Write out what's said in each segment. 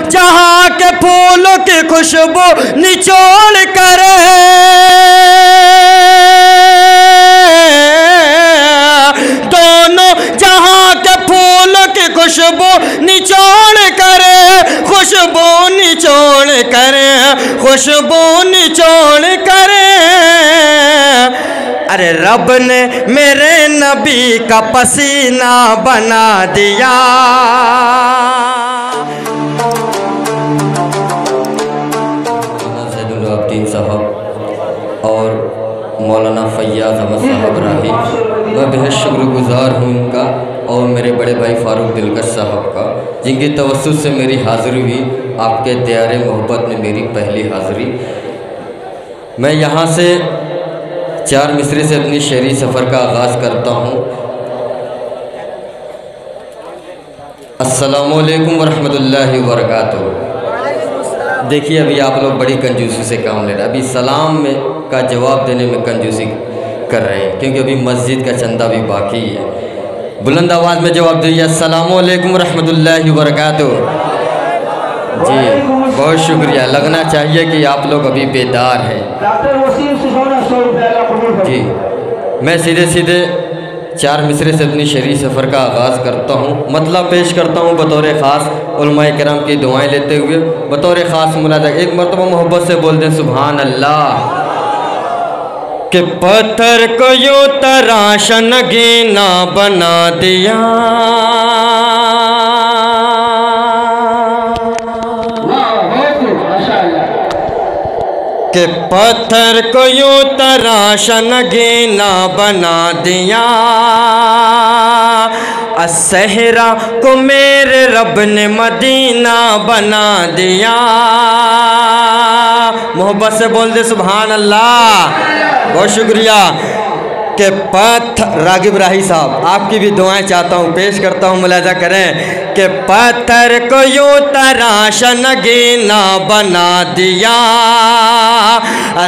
जहाँ के फूलों की खुशबू निचोड़ कर, दोनों जहाँ के फूलों की खुशबू निचोड़ कर, खुशबू निचोड़ कर, खुशबू निचोड़ कर। अरे रब ने मेरे नबी का पसीना बना दिया। ज़ैनुल साहब और मौलाना फैयाज़ अहमद साहब राही, मैं बेहद शुक्रगुज़ार हूँ इनका और मेरे बड़े भाई फारूक दिलकश साहब का, जिनकी तवस्सुत से मेरी हाज़िरी हुई। आपके दयारे मोहब्बत में मेरी पहली हाज़िरी। मैं यहाँ से 4 मिसरे से अपनी शेरी सफ़र का आगाज़ करता हूँ। अस्सलामु अलैकुम वरहमतुल्लाहि वबरकातुहू। देखिए अभी आप लोग बड़ी कंजूसी से काम ले रहे हैं, अभी सलाम में का जवाब देने में कंजूसी कर रहे हैं, क्योंकि अभी मस्जिद का चंदा भी बाकी है। बुलंद आवाज़ में जवाब दीजिए, अस्सलामु अलैकुम रहमतुल्लाहि व बरकातुहू। जी बहुत शुक्रिया। लगना चाहिए कि आप लोग अभी बेदार हैं। जी मैं सीधे सीधे 4 मिसरे से अपनी शरीर सफ़र का आगाज़ करता हूँ। मतलब पेश करता हूँ बतौर ख़ास उलमाए किराम की दुआएं लेते हुए, बतौर ख़ास मुलाज़ा। एक मरतबा मोहब्बत से बोल दें सुभान अल्लाह। कि पत्थर को यूं तराश नगीना बना दिया, कि पत्थर को यूं तराश नगीना बना दिया, असहरा को मेरे रब ने मदीना बना दिया। मोहब्बत से बोल दे सुभान अल्लाह। बहुत शुक्रिया। के पत्थर रागिब राही साहब आपकी भी दुआएं चाहता हूँ, पेश करता हूँ, मुलाजा करें। कि पत्थर को यूं तराश नगीना बना दिया,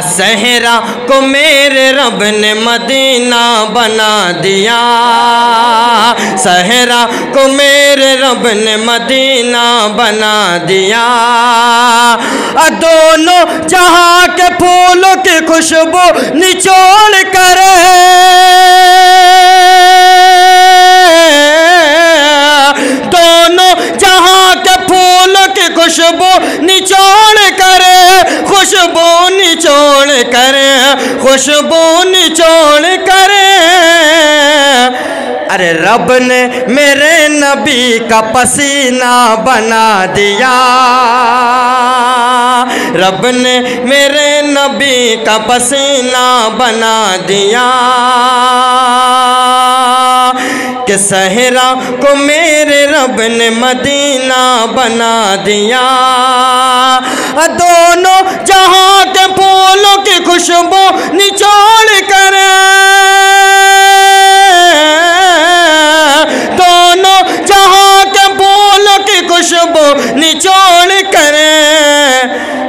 सहरा को मेरे रब ने मदीना बना दिया, सहरा को मेरे रब ने मदीना बना दिया। दोनों जहाँ के फूलों की खुशबू निचोड़ कर, दोनों जहाँ के फूलों की खुशबू निचोड़ कर, खुशबू निचोड़ कर, खुशबू निचोड़ कर। अरे रब ने मेरे नबी का पसीना बना दिया, रब ने मेरे नबी का पसीना बना दिया। कि सहरा को मेरे रब ने मदीना बना दिया, दोनों जहाँ के फूलों की खुशबू निचोड़ कर, दोनों जहाँ के फूलों की खुशबू निचोड़ कर।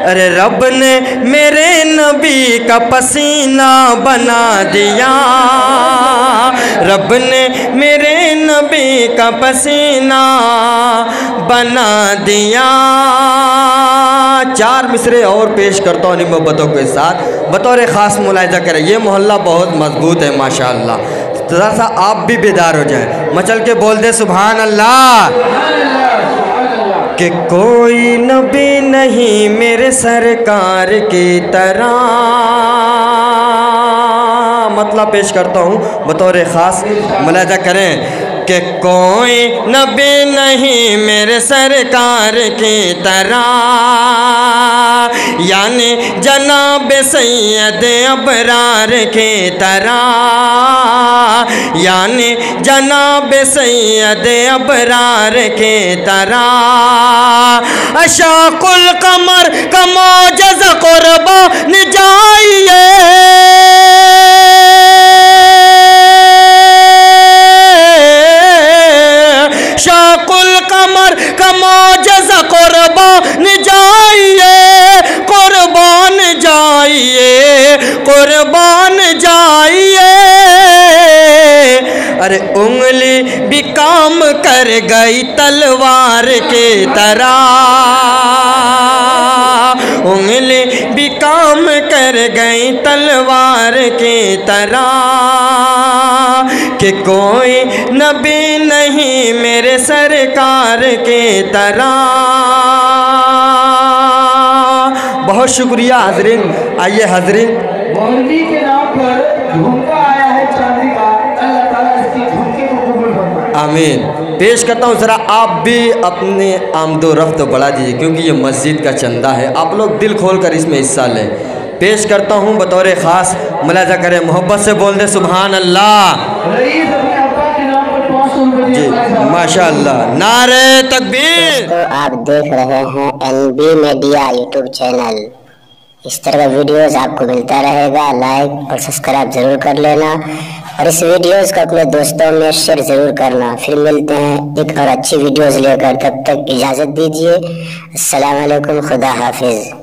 अरे रब ने मेरे नबी का पसीना बना दिया, रब ने मेरे नबी का पसीना बना दिया। 4 मिसरे और पेश करता हूँ मोहब्बतों के साथ, बतौर ख़ास मुलाहिजा करें। ये मोहल्ला बहुत मजबूत है माशाअल्लाह, थोड़ा सा आप भी बेदार हो जाएं, मचल के बोल दे सुभान अल्लाह। कि कोई नबी नहीं मेरे सरकार की तरह, मतलब पेश करता हूँ बतौर ख़ास मुलाहिजा करें। कि कोई नबी नहीं मेरे सरकार की तरह, यानी जनाब सैयद अबरार की तरह, यानी जनाब सैयद अबरार की तरह। अशाकुल कमर का मौजज़ा कुर्बान जाइए, शाकुल कमर का मौजज़ा कुर्बान जाइए, कुर्बान जाइए, कुर्बान जाइए। अरे उंगली भी काम कर गई तलवार की तरह, कर गई तलवार की तरह कि कोई नबी नहीं मेरे सरकार की तरह। बहुत शुक्रिया हाज़रीन। आइए हाज़रीन, मौलवी के नाम पर झुमका आया है चांदी का, अल्लाह ताला इसकी झुमके को कबूल फरमाए। आमीन। पेश करता हूँ, ज़रा आप भी अपने आमदो रफ्त बढ़ा दीजिए क्योंकि ये मस्जिद का चंदा है। आप लोग दिल खोल कर इसमें हिस्सा लें। पेश करता हूँ बतौर ख़ास, मुलाजा करें, मोहब्बत से बोल दे सुभान अल्लाह। रईस अपने अब्बा के नाम पर 500 रुपये जी माशाअल्लाह, नारे तकबीर। तो आप देख रहे हैं NB मीडिया यूट्यूब चैनल। इस तरह का वीडियोस आपको मिलता रहेगा। लाइक और सब्सक्राइब ज़रूर कर लेना और इस वीडियोस को अपने दोस्तों में शेयर ज़रूर करना। फिर मिलते हैं एक और अच्छी वीडियोस लेकर, तब तक इजाज़त दीजिए। अस्सलाम वालेकुम, खुदा हाफिज़।